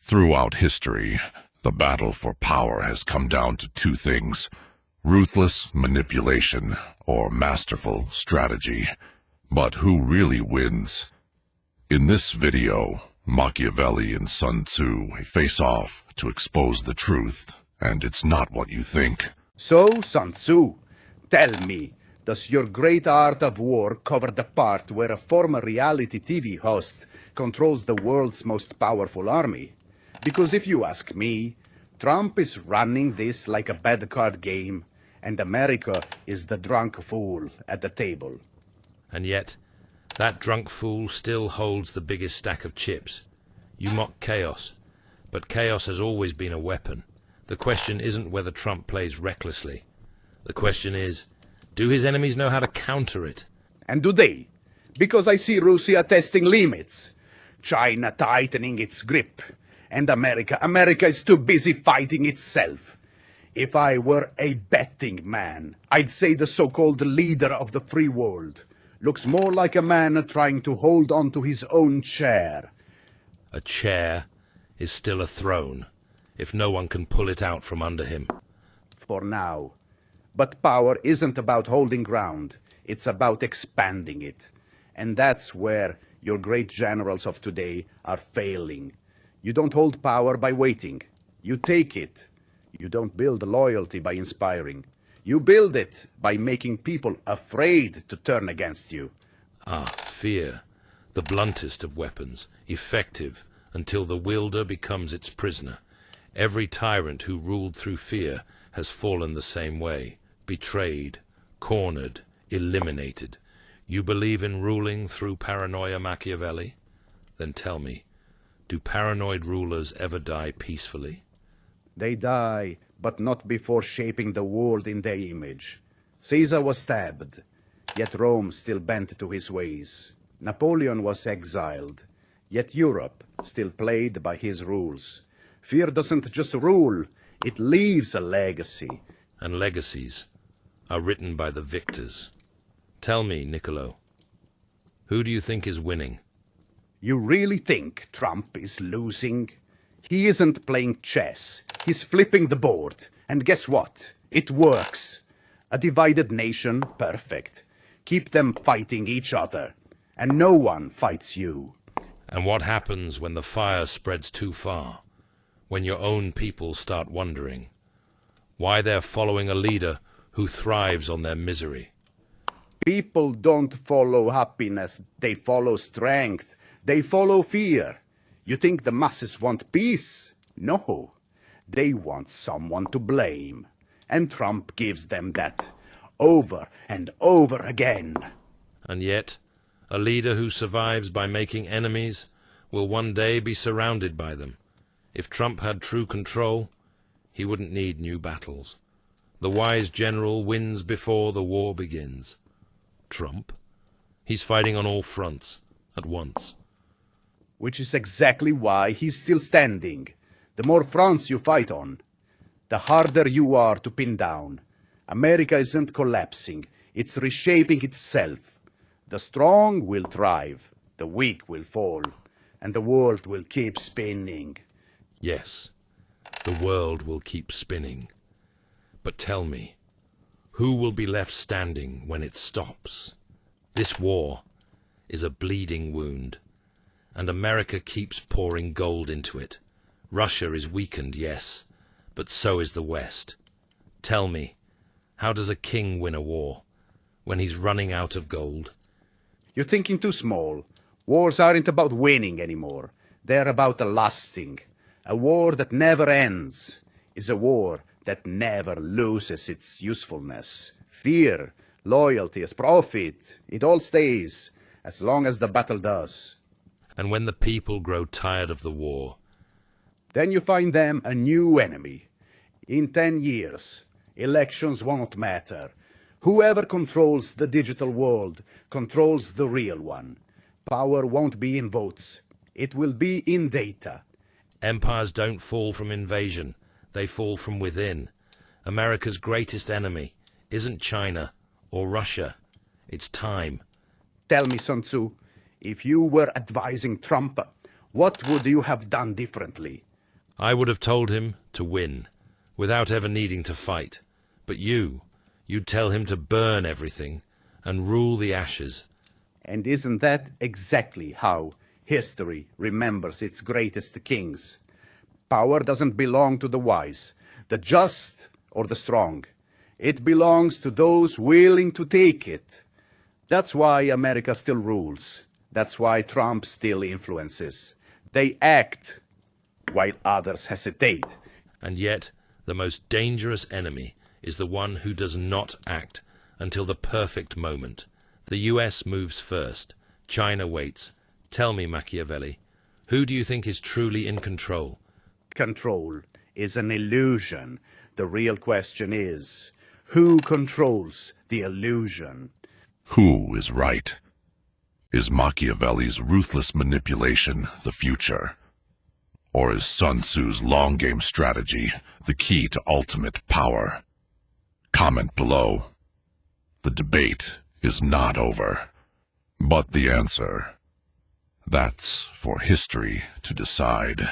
Throughout history, the battle for power has come down to two things: ruthless manipulation or masterful strategy. But who really wins? In this video, Machiavelli and Sun Tzu face off to expose the truth, and it's not what you think. So, Sun Tzu, tell me, does your great art of war cover the part where a former reality TV host controls the world's most powerful army? Because if you ask me, Trump is running this like a bad card game, and America is the drunk fool at the table. And yet, that drunk fool still holds the biggest stack of chips. You mock chaos, but chaos has always been a weapon. The question isn't whether Trump plays recklessly. The question is, do his enemies know how to counter it? And do they? Because I see Russia testing limits, China tightening its grip, and America is too busy fighting itself. If I were a betting man, I'd say the so-called leader of the free world looks more like a man trying to hold on to his own chair. A chair is still a throne, if no one can pull it out from under him. For now. But power isn't about holding ground, it's about expanding it. And that's where your great generals of today are failing. You don't hold power by waiting. You take it. You don't build loyalty by inspiring. You build it by making people afraid to turn against you. Fear, the bluntest of weapons, effective until the wielder becomes its prisoner. Every tyrant who ruled through fear has fallen the same way, betrayed, cornered, eliminated. You believe in ruling through paranoia, Machiavelli? Then tell me, do paranoid rulers ever die peacefully? They die, but not before shaping the world in their image. Caesar was stabbed, yet Rome still bent to his ways. Napoleon was exiled, yet Europe still played by his rules. Fear doesn't just rule, it leaves a legacy. And legacies are written by the victors. Tell me, Niccolo, who do you think is winning? You really think Trump is losing? He isn't playing chess. He's flipping the board. And guess what? It works. A divided nation, perfect. Keep them fighting each other. And no one fights you. And what happens when the fire spreads too far? When your own people start wondering why they're following a leader who thrives on their misery? People don't follow happiness. They follow strength. They follow fear. You think the masses want peace? No. They want someone to blame. And Trump gives them that over and over again. And yet, a leader who survives by making enemies will one day be surrounded by them. If Trump had true control, he wouldn't need new battles. The wise general wins before the war begins. Trump? He's fighting on all fronts at once. Which is exactly why he's still standing. The more fronts you fight on, the harder you are to pin down. America isn't collapsing, it's reshaping itself. The strong will thrive, the weak will fall, and the world will keep spinning. Yes, the world will keep spinning. But tell me, who will be left standing when it stops? This war is a bleeding wound, and America keeps pouring gold into it. Russia is weakened, yes, but so is the West. Tell me, how does a king win a war when he's running out of gold? You're thinking too small. Wars aren't about winning anymore. They're about lasting. A war that never ends is a war that never loses its usefulness. Fear, loyalty, profit, it all stays as long as the battle does. And when the people grow tired of the war, then you find them a new enemy. In 10 years, elections won't matter. Whoever controls the digital world controls the real one. Power won't be in votes. It will be in data. Empires don't fall from invasion. They fall from within. America's greatest enemy isn't China or Russia. It's time. Tell me, Sun Tzu, if you were advising Trump, what would you have done differently? I would have told him to win, without ever needing to fight. But you'd tell him to burn everything and rule the ashes. And isn't that exactly how history remembers its greatest kings? Power doesn't belong to the wise, the just, or the strong. It belongs to those willing to take it. That's why America still rules. That's why Trump still influences. They act while others hesitate. And yet, the most dangerous enemy is the one who does not act until the perfect moment. The US moves first. China waits. Tell me, Machiavelli, who do you think is truly in control? Control is an illusion. The real question is, who controls the illusion? Who is right? Is Machiavelli's ruthless manipulation the future? Or is Sun Tzu's long-game strategy the key to ultimate power? Comment below. The debate is not over. But the answer, that's for history to decide.